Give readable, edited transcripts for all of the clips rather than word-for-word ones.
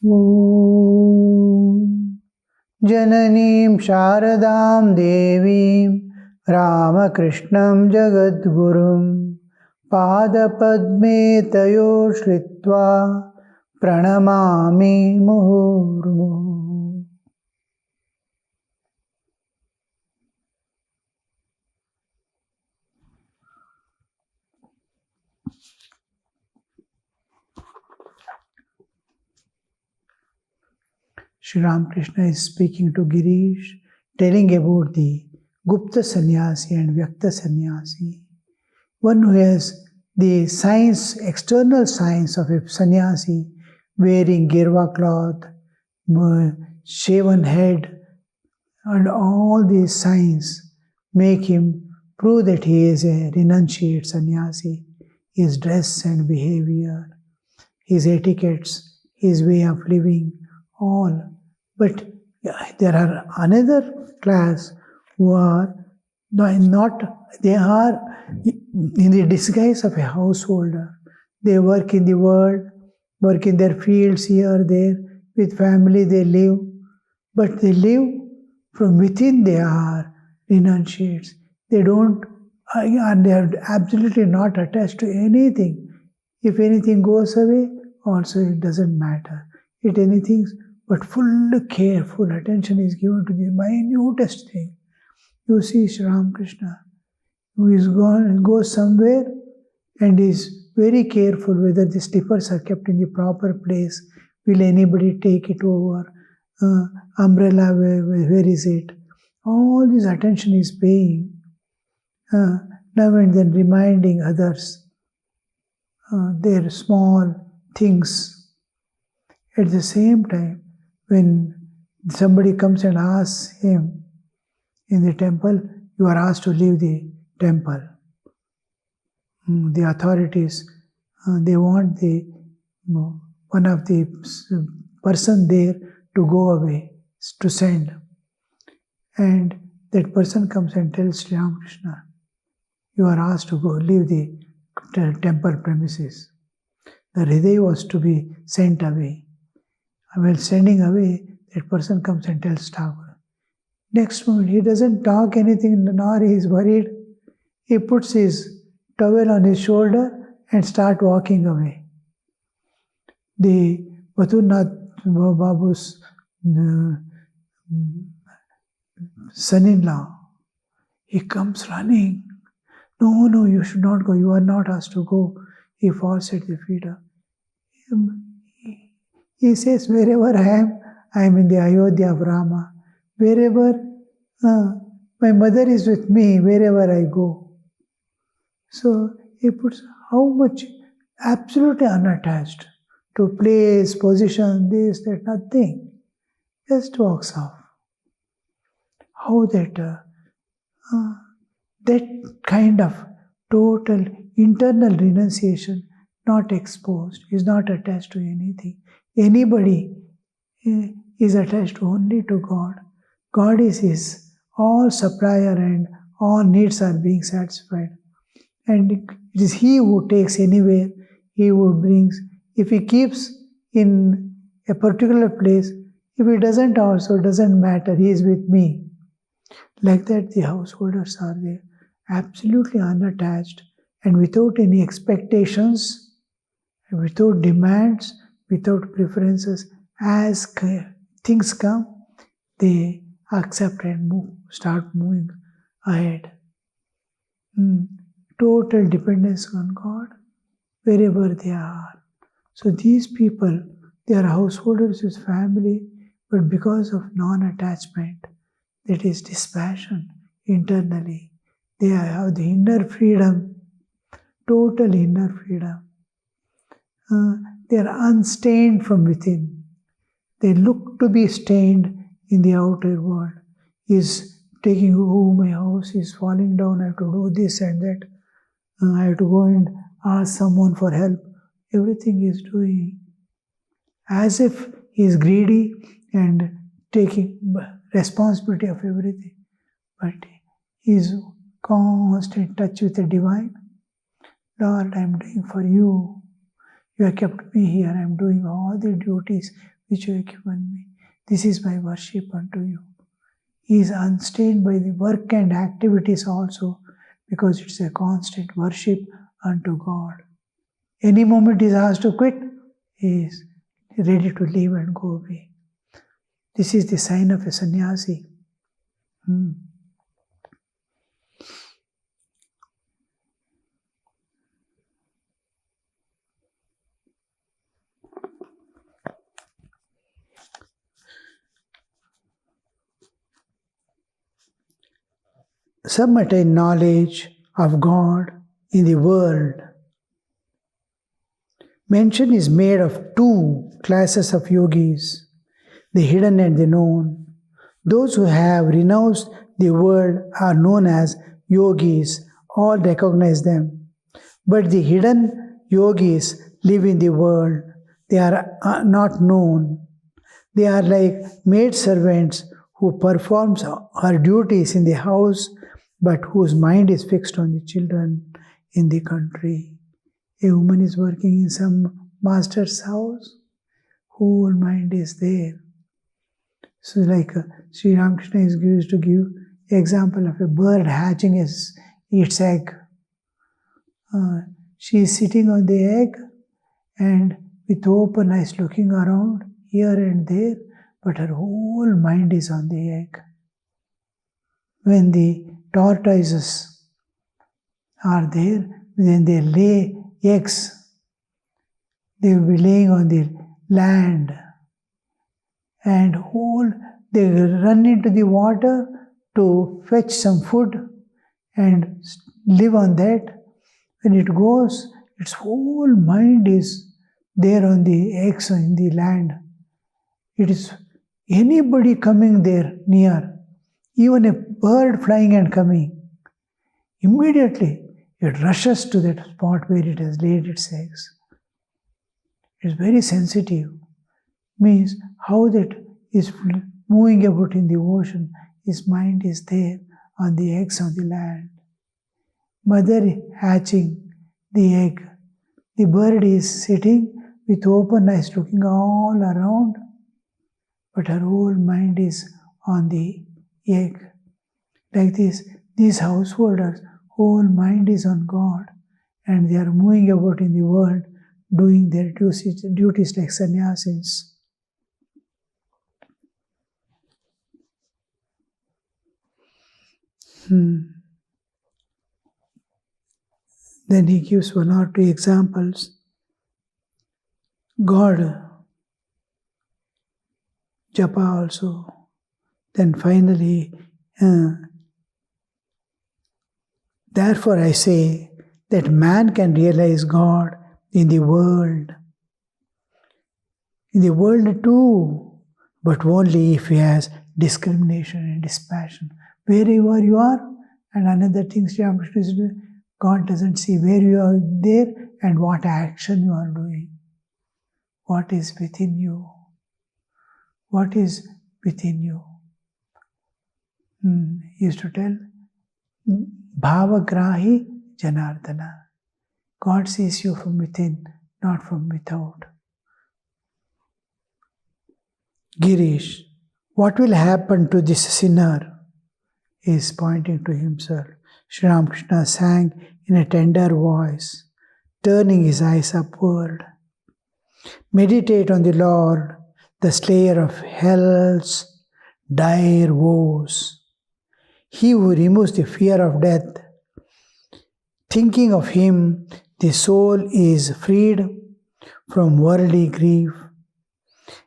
Om Jananim Sharadam Devim Ramakrishnam Jagadgurum Padapadme Tayo Shritva Pranamami Muhurmu. Sri Ramakrishna is speaking to Girish, telling about the Gupta Sannyasi and Vyakta Sannyasi. One who has the signs, external signs of a sannyasi, wearing girva cloth, shaven head, and all these signs make him prove that he is a renunciate sannyasi. His dress and behavior, his etiquettes, his way of living, all. But there are another class who are not, they are in the disguise of a householder. They work in the world, work in their fields here, there, with family they live. But they live from within, they are renunciates. They don't, and they are absolutely not attached to anything. If anything goes away, also it doesn't matter. It anything, but full care, full attention is given to the minutest thing. You see Sri Ramakrishna, who is goes somewhere and is very careful whether the slippers are kept in the proper place. Will anybody take it over? Umbrella, where is it? All this attention is paying. Now and then reminding others their small things. At the same time, when somebody comes and asks him in the temple, you are asked to leave the temple. The authorities, they want one of the person there to go away, to send. And that person comes and tells Sri Ramakrishna, you are asked to go, leave the temple premises. The Hriday was to be sent away. While sending away, that person comes and tells Thakur. Next moment, he doesn't talk anything, nor he is worried. He puts his towel on his shoulder and starts walking away. The Bhaturnath Babu's son-in-law, he comes running. No, you should not go. You are not asked to go. He falls at the feet of him. He says, wherever I am in the Ayodhya of Rama. Wherever my mother is with me, wherever I go. So he puts how much absolutely unattached to place, position, this, that, nothing. Just walks off. How that kind of total internal renunciation, not exposed, is not attached to anything. Anybody is attached only to God. God is his all supplier and all needs are being satisfied. And it is he who takes anywhere, he who brings. If he keeps in a particular place, if he doesn't also, doesn't matter, he is with me. Like that the householders are there, absolutely unattached and without any expectations, without demands, without preferences. As things come, they accept and start moving ahead. Total dependence on God, wherever they are. So these people, they are householders with family, but because of non-attachment, that is dispassion internally, they have the inner freedom, total inner freedom. They are unstained from within. They look to be stained in the outer world. Is taking, my house is falling down, I have to do this and that. I have to go and ask someone for help. Everything is doing as if he is greedy and taking responsibility of everything. But he is constant touch with the divine. Lord, I am doing for you. You have kept me here. I am doing all the duties which you have given me. This is my worship unto you. He is unstained by the work and activities also, because it's a constant worship unto God. Any moment he is asked to quit, he is ready to leave and go away. This is the sign of a sannyasi. Some attain knowledge of God in the world. Mention is made of two classes of yogis, the hidden and the known. Those who have renounced the world are known as yogis. All recognize them. But the hidden yogis live in the world. They are not known. They are like maid servants who performs her duties in the house, but whose mind is fixed on the children in the country. A woman is working in some master's house, whole mind is there. So like Sri Ramakrishna is used to give example of a bird hatching its egg. She is sitting on the egg and with open eyes looking around here and there, but her whole mind is on the egg. When the tortoises are there, when they lay eggs, they will be laying on the land, and they run into the water to fetch some food and live on that. When it goes, its whole mind is there on the eggs in the land. It is anybody coming there near, even a bird flying and coming, immediately it rushes to that spot where it has laid its eggs. It is very sensitive. Means how that is moving about in the ocean, his mind is there on the eggs on the land. Mother hatching the egg. The bird is sitting with open eyes looking all around, but her whole mind is on the egg. Like this, these householders, whole mind is on God, and they are moving about in the world doing their duties like sannyasis. Then he gives one or two examples. God, japa also. Then finally, therefore I say that man can realize God in the world. In the world too, but only if he has discrimination and dispassion. Wherever you are, and another thing Sri Ramakrishna is doing, God doesn't see where you are there and what action you are doing. What is within you? What is within you? He used to tell, Bhavagrahi Janardana. God sees you from within, not from without. Girish, what will happen to this sinner? He is pointing to himself. Sri Ramakrishna sang in a tender voice, turning his eyes upward. Meditate on the Lord, the slayer of hell's dire woes. He who removes the fear of death. Thinking of him, the soul is freed from worldly grief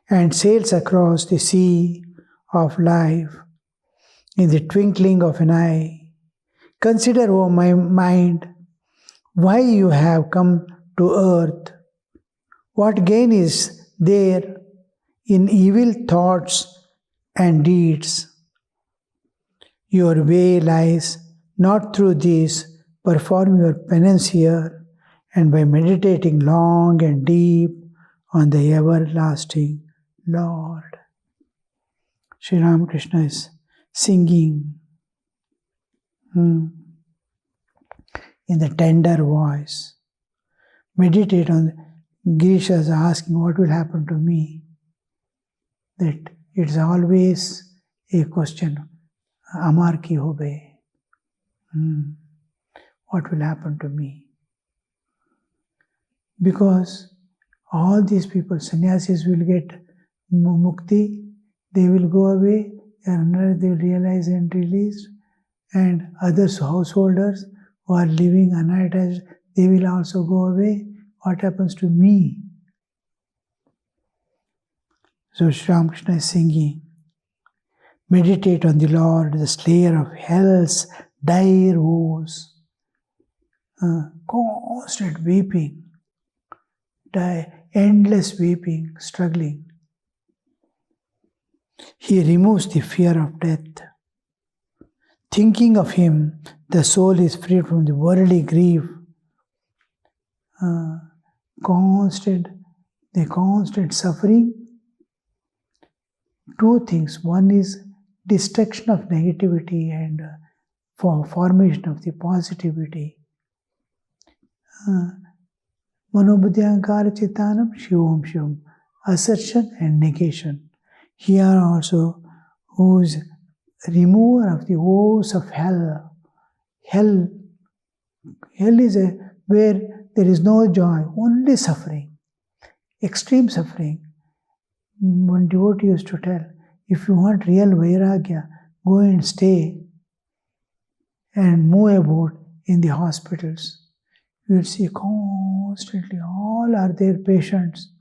and sails across the sea of life in the twinkling of an eye. Consider, O my mind, why you have come to earth. What gain is there in evil thoughts and deeds? Your way lies not through these. Perform your penance here, and by meditating long and deep on the everlasting Lord. Sri Ramakrishna is singing in the tender voice. Meditate on Girish is asking, what will happen to me? that it's always a question, Amar ki hobe. What will happen to me? Because all these people, sannyasis will get mukti, they will go away, and they will realize and release, and others, householders who are living unattached, they will also go away. What happens to me? So Sri Ramakrishna is singing, meditate on the Lord, the slayer of hell's dire woes. Constant weeping, endless weeping, struggling. He removes the fear of death. Thinking of him, the soul is freed from the worldly grief. Constant suffering. Two things. One is destruction of negativity and formation of the positivity. Manobuddhyankara Chitanam Shivam Shivam. Assertion and negation. Here also, who is remover of the woes of hell. Hell is where there is no joy, only suffering, extreme suffering. One devotee used to tell, if you want real vairagya, go and stay and move about in the hospitals. You will see constantly all are their patients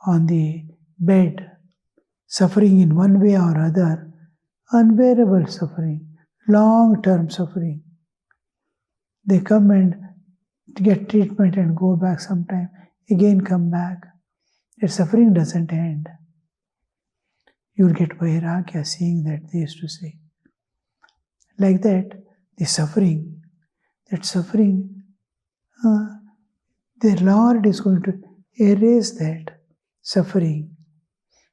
on the bed, suffering in one way or other, unbearable suffering, long-term suffering. They come and get treatment and go back sometime, again come back. Their suffering doesn't end. You will get vairagya seeing that, they used to say. Like that, the suffering, the Lord is going to erase that suffering.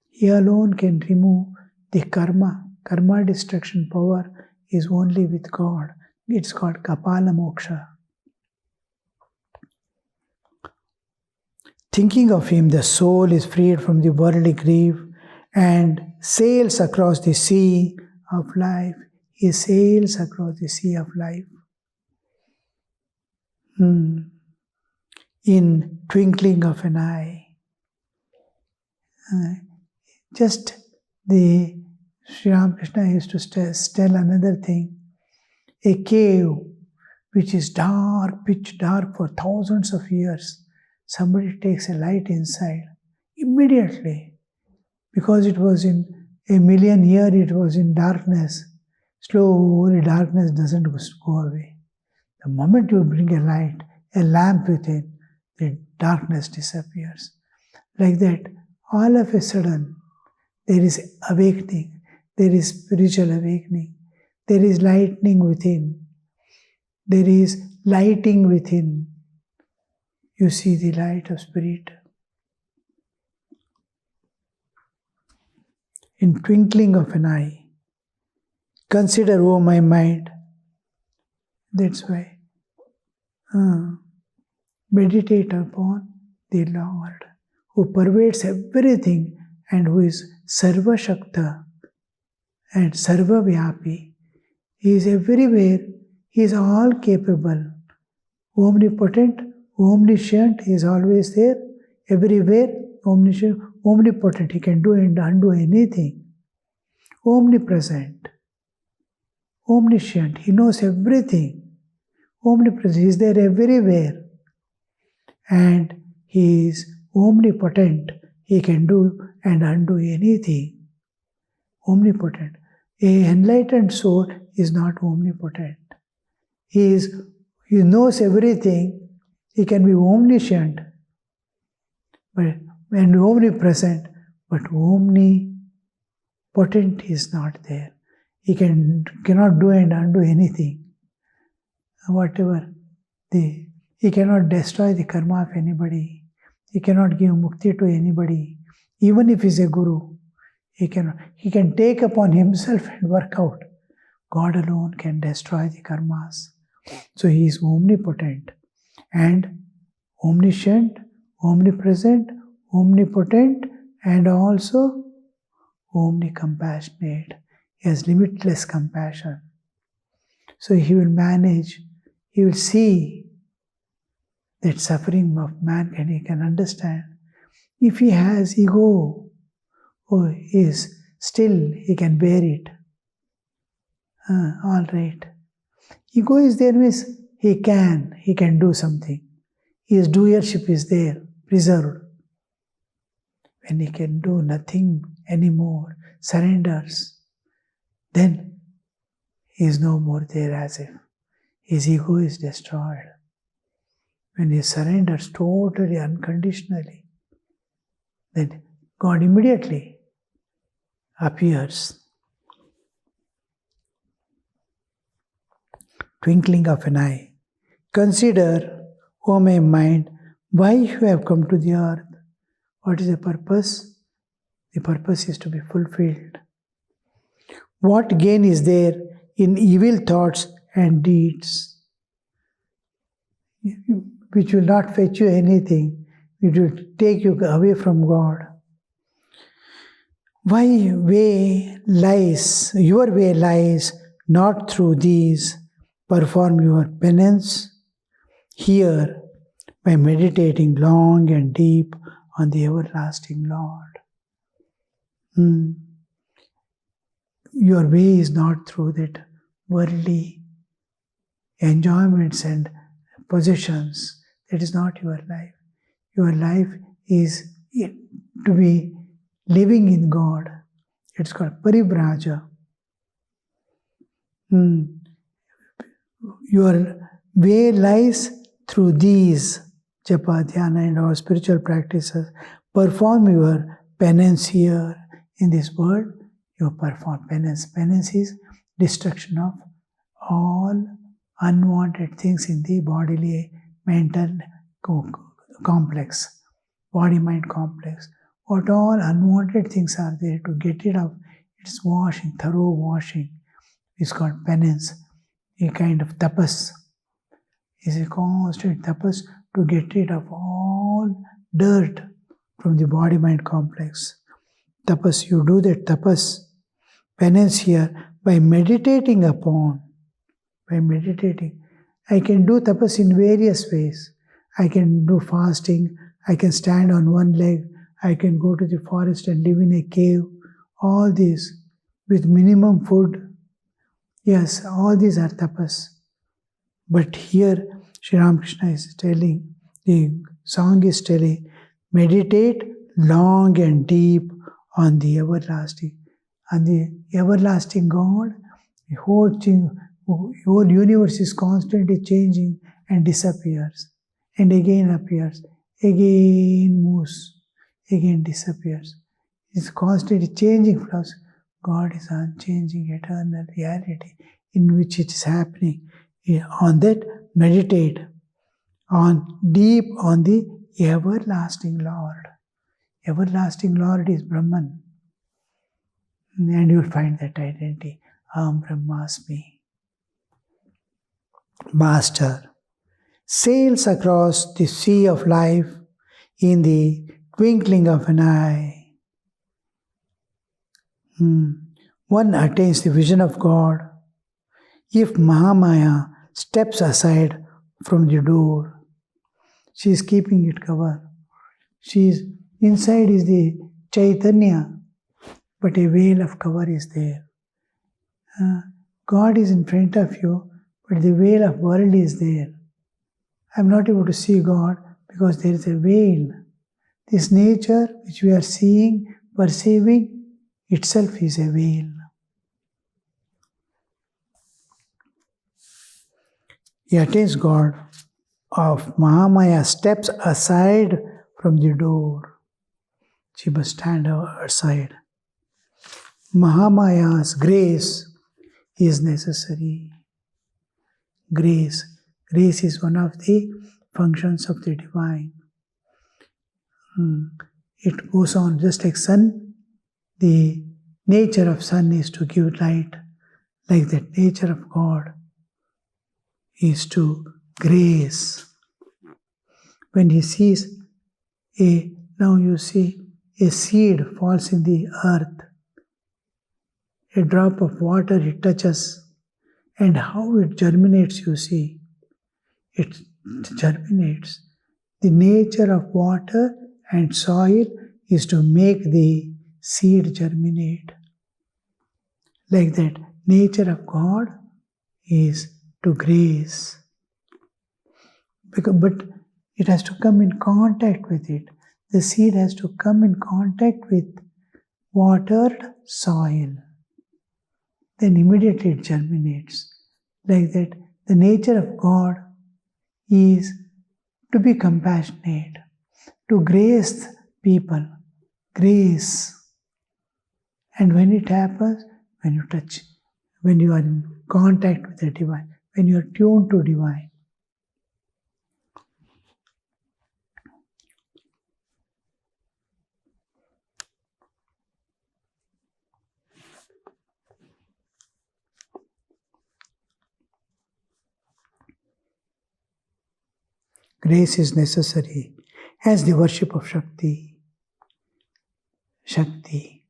He alone can remove the karma. Karma destruction power is only with God. It's called Kapala Moksha. Thinking of him, the soul is freed from the worldly grief and sails across the sea of life. He sails across the sea of life. In twinkling of an eye. Just the Sri Ramakrishna used to tell another thing. A cave which is dark, pitch dark for thousands of years. Somebody takes a light inside. Immediately, because it was in a million years, it was in darkness. Slowly darkness doesn't go away. The moment you bring a light, a lamp within, the darkness disappears. Like that, all of a sudden, there is awakening, there is spiritual awakening, there is lightning within, there is lighting within. You see the light of spirit. In twinkling of an eye, consider, O my mind. That's why. Meditate upon the Lord, who pervades everything and who is Sarva Shakta and Sarva Vyapi. He is everywhere, he is all capable, omnipotent, omniscient, he is always there, everywhere, omniscient, omnipotent, he can do and undo anything. Omnipresent, omniscient, he knows everything. Omnipresent, he is there everywhere. And he is omnipotent, he can do and undo anything. Omnipotent. A enlightened soul is not omnipotent. He knows everything, he can be omniscient and omnipresent, but omnipotent is not there. He cannot do and undo anything. He cannot destroy the karma of anybody. He cannot give mukti to anybody. Even if he is a guru, he cannot. He can take upon himself and work out. God alone can destroy the karmas. So he is omnipotent and omniscient, omnipresent, omnipotent, and also omni-compassionate. He has limitless compassion. So he will manage, he will see that suffering of mankind, he can understand. If he has ego, still he can bear it. All right. Ego is there means he can do something. His doership is there, preserved. When he can do nothing anymore, surrenders, then he is no more there as if his ego is destroyed. When he surrenders totally, unconditionally, then God immediately appears. Twinkling of an eye. Consider, O my mind, why you have come to the earth. What is the purpose? The purpose is to be fulfilled. What gain is there in evil thoughts and deeds, which will not fetch you anything, it will take you away from God? Your way lies not through these. Perform your penance here by meditating long and deep on the everlasting Lord. Your way is not through that worldly enjoyments and possessions. That is not your life. Your life is to be living in God. It's called paribraja. Your way lies through these japa, dhyana and our spiritual practices. Perform your penance here in this world. You perform penance. Penance is destruction of all unwanted things in the bodily, mental complex, body-mind complex. What all unwanted things are there, to get rid of, it's washing, thorough washing. It's called penance. A kind of tapas. Is a constant tapas to get rid of all dirt from the body-mind complex. Tapas, you do that tapas, penance here, by meditating upon. By meditating. I can do tapas in various ways. I can do fasting, I can stand on one leg, I can go to the forest and live in a cave. All these with minimum food. Yes, all these are tapas. But here, Sri Ramakrishna is telling, the song is telling, meditate long and deep on the everlasting. On the everlasting God, the whole universe is constantly changing and disappears. And again appears, again moves, again disappears. It's constantly changing flows. God is unchanging, eternal reality in which it is happening. On that, meditate deep on the everlasting Lord. Everlasting Lord is Brahman. And you will find that identity. Aham Brahmasmi. Master sails across the sea of life in the twinkling of an eye. One attains the vision of God if Mahamaya steps aside from the door. She is keeping it covered. Inside is the Chaitanya, but a veil of cover is there. God is in front of you, but the veil of world is there. I am not able to see God because there is a veil. This nature which we are seeing, perceiving, itself is a veil. He attains God of Mahamaya, steps aside from the door. She must stand aside. Mahamaya's grace is necessary. Grace is one of the functions of the divine. It goes on just like sun. The nature of sun is to give light, like that nature of God is to grace. When he sees now you see a seed falls in the earth, A drop of water it touches, and how it germinates, you see. It germinates. The nature of water and soil is to make the seed germinate. Like that, nature of God is to grace. But it has to come in contact with it. The seed has to come in contact with watered soil. Then immediately it germinates. Like that, the nature of God is to be compassionate, to grace people, grace. And when it happens, when you touch, when you are in contact with the divine, when you are tuned to divine. Grace is necessary as the worship of Shakti. Shakti.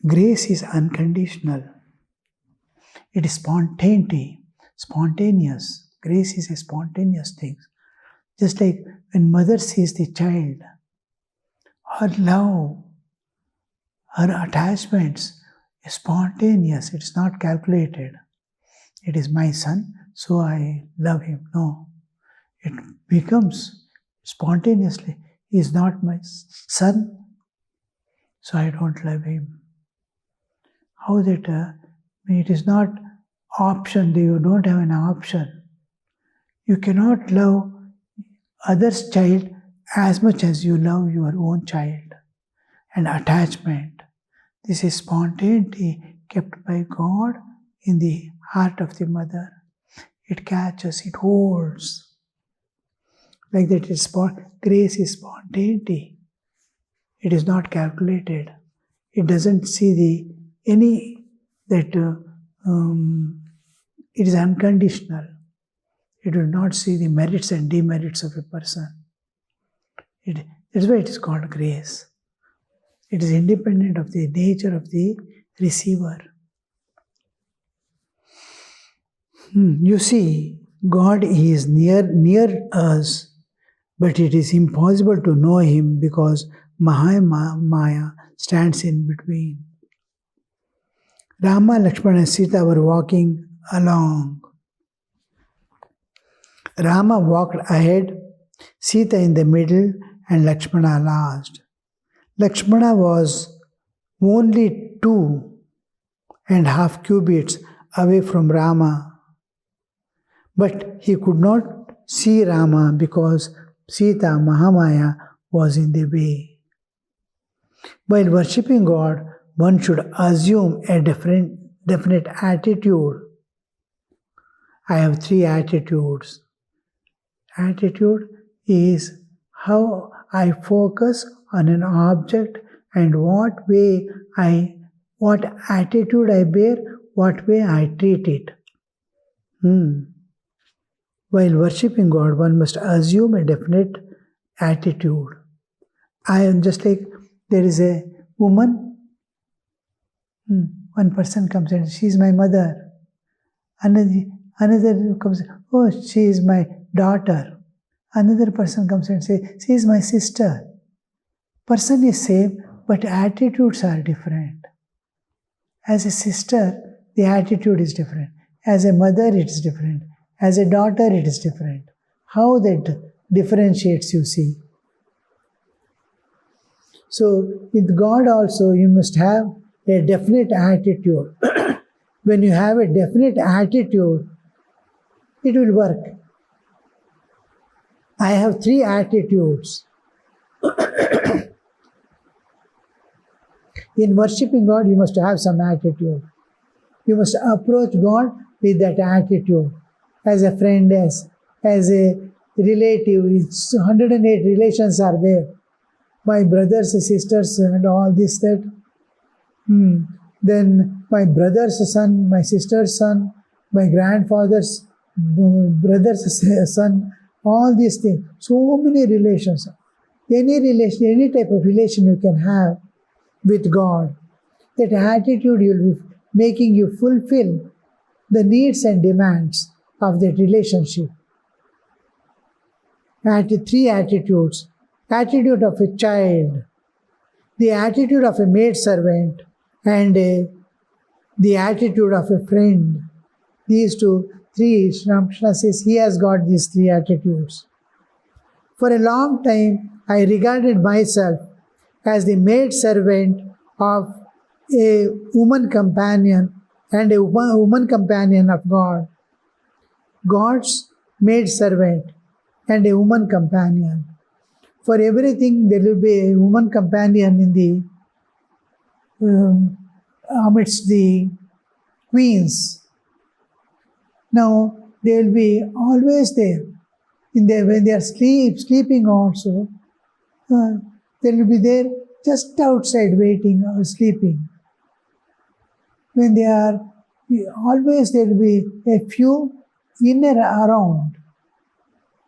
Grace is unconditional. It is spontaneity, spontaneous. Grace is a spontaneous thing. Just like when mother sees the child, her love, her attachments is spontaneous. It's not calculated. It is my son, so I love him. No. It becomes spontaneously. He is not my son, so I don't love him. How that? It is not option. You don't have an option. You cannot love other's child as much as you love your own child. And attachment. This is spontaneity kept by God in the heart of the mother. It catches, it holds. Like that, grace is spontaneity. It is not calculated. It doesn't see it is unconditional. It will not see the merits and demerits of a person. That's why it is called grace. It is independent of the nature of the receiver. You see, God is near us, but it is impossible to know Him because Maya stands in between. Rama, Lakshmana and Sita were walking along. Rama walked ahead, Sita in the middle, and Lakshmana last. Lakshmana was only 2.5 cubits away from Rama, but he could not see Rama because Sita, Mahamaya, was in the way. While worshipping God, one should assume a definite attitude. I have 3 attitudes. Attitude is how I focus on an object and what attitude I bear, what way I treat it. While worshipping God, one must assume a definite attitude. I am just like there is a woman, one person comes and she is my mother. Another comes, oh, she is my daughter. Another person comes and says, she is my sister. Person is same, but attitudes are different. As a sister, the attitude is different. As a mother, it is different. As a daughter, it is different. How that differentiates, you see. So, with God also, you must have a definite attitude. When you have a definite attitude, it will work. I have 3 attitudes. In worshipping God, you must have some attitude. You must approach God with that attitude. As a friend, as a relative, 108 relations are there. My brothers, sisters, and all this, that. Then my brother's son, my sister's son, my grandfather's brother's son, all these things. So many relations. Any relation, any type of relation you can have with God. That attitude will be making you fulfill the needs and demands of that relationship. Three attitudes. Attitude of a child, the attitude of a maidservant, and the attitude of a friend. These three, Sri Ramakrishna says he has got these three attitudes. For a long time, I regarded myself as the maidservant of a woman companion and a woman companion of God. God's maidservant and a woman companion. For everything, there will be a woman companion in the amidst the queens. Now, they will be always there. When they are sleeping also, they will be there just outside waiting or sleeping. When they are, always there will be a few in and around.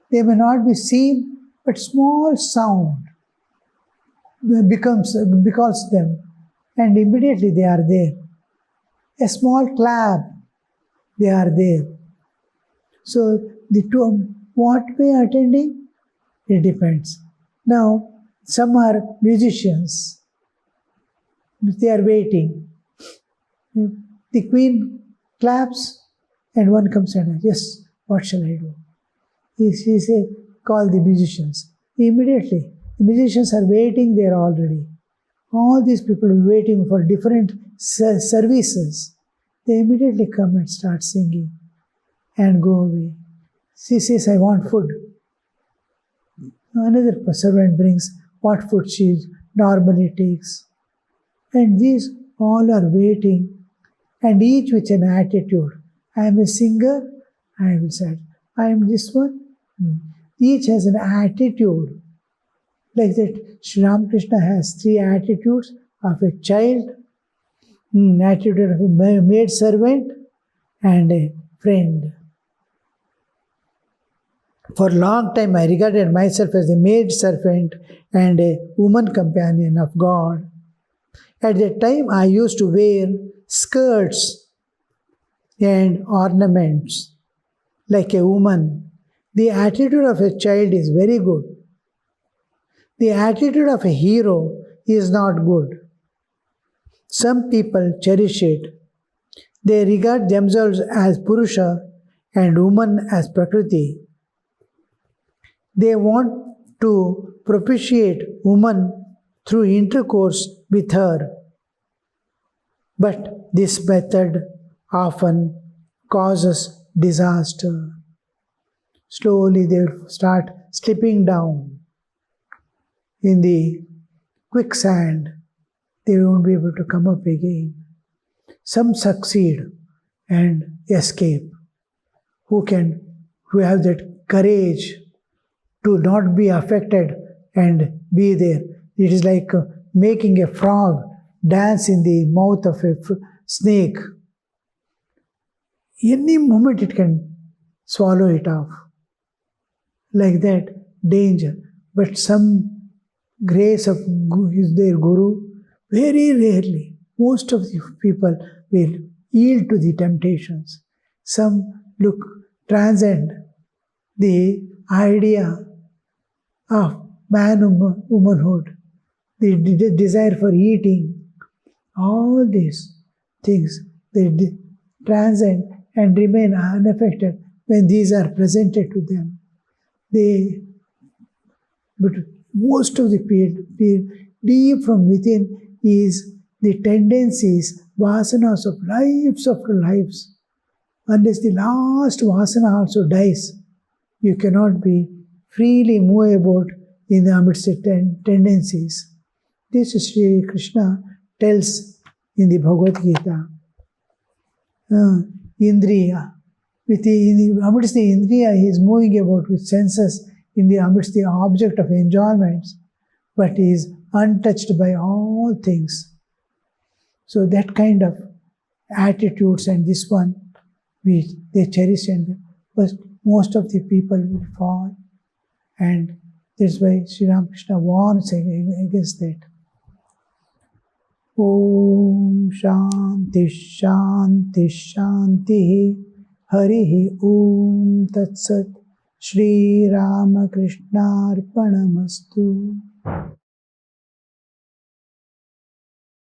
They may not be seen, but small sound becomes them, and immediately they are there. A small clap, they are there. So the two, what way attending? It depends. Now, some are musicians. They are waiting. The queen claps and one comes and asks, yes, what shall I do? She says, call the musicians. Immediately, the musicians are waiting there already. All these people are waiting for different services. They immediately come and start singing and go away. She says, I want food. Another servant brings what food she normally takes. And these all are waiting, and each with an attitude. I am a singer, I will say, I am this one. Each has an attitude. Like that, Sri Ramakrishna has three attitudes of a child, attitude of a maid servant, and a friend. For a long time, I regarded myself as a maid servant and a woman companion of God. At that time, I used to wear skirts and ornaments like a woman. The attitude of a child is very good. The attitude of a hero is not good. Some people cherish it. They regard themselves as Purusha and woman as Prakriti. They want to propitiate woman through intercourse with her. But this method often causes disaster. Slowly they will start slipping down in the quicksand. They won't be able to come up again. Some succeed and escape. Who have that courage to not be affected and be there. It is like making a frog dance in the mouth of a snake. Any moment it can swallow it off. Like that, danger. But some grace of their Guru, very rarely, most of the people will yield to the temptations. Some transcend the idea of womanhood, the desire for eating, all these things, they transcend and remain unaffected when these are presented to them. But most of the people, deep from within is the tendencies, vasanas of lives after lives. Unless the last vasana also dies, you cannot be freely move about in the amidst the tendencies. This Sri Krishna tells in the Bhagavad Gita. Indriya. Amidst the Indriya, he is moving about with senses in the amidst the object of enjoyments, but he is untouched by all things. So that kind of attitudes and this one, they cherish, but most of the people will fall, and that's why Sri Ramakrishna warns against that. Om शांति शांति शांति। हरि ओम तत्सत। श्री रामकृष्णार्पणमस्तु।